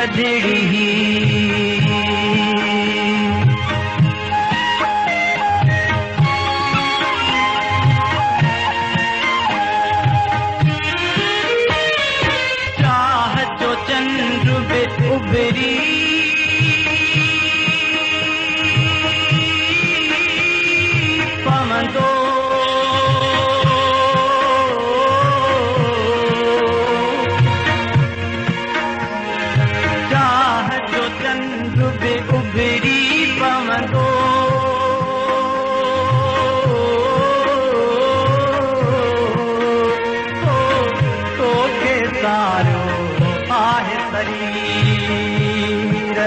थधिड़ी चाह जो चंद्र बे उभरी पवंदो चाह जो चंद्र बे उभरी पवंदो तोखे सारो आहे शरीर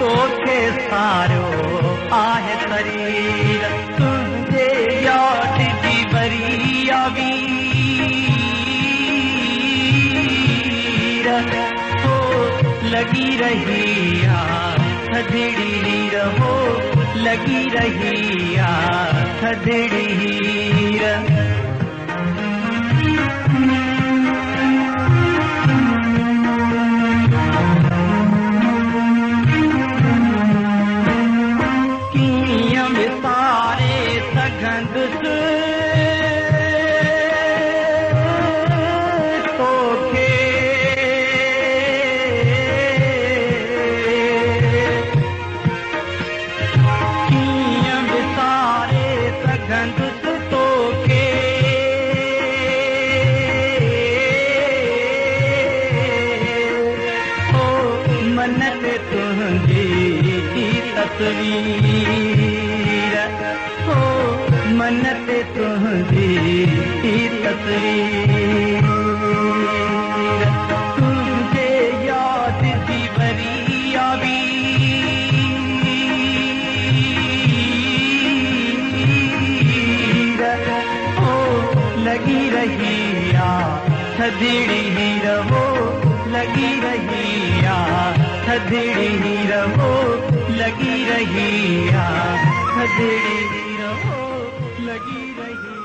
तोखे सारो आहे शरीर तुझे याद जी बरिया वीर हो लगी रही आ थधिड़ी रहो लगी रही आ थधिड़ी मनते तुझी तस्वीर हो मनते तुझी तस्वीर तुझे याद दी बरिया वीर हो लगी रही आ थधिड़ी रहो लगी रही आ थधिड़ी रहो लगी रही आ थधिड़ी रहो लगी रही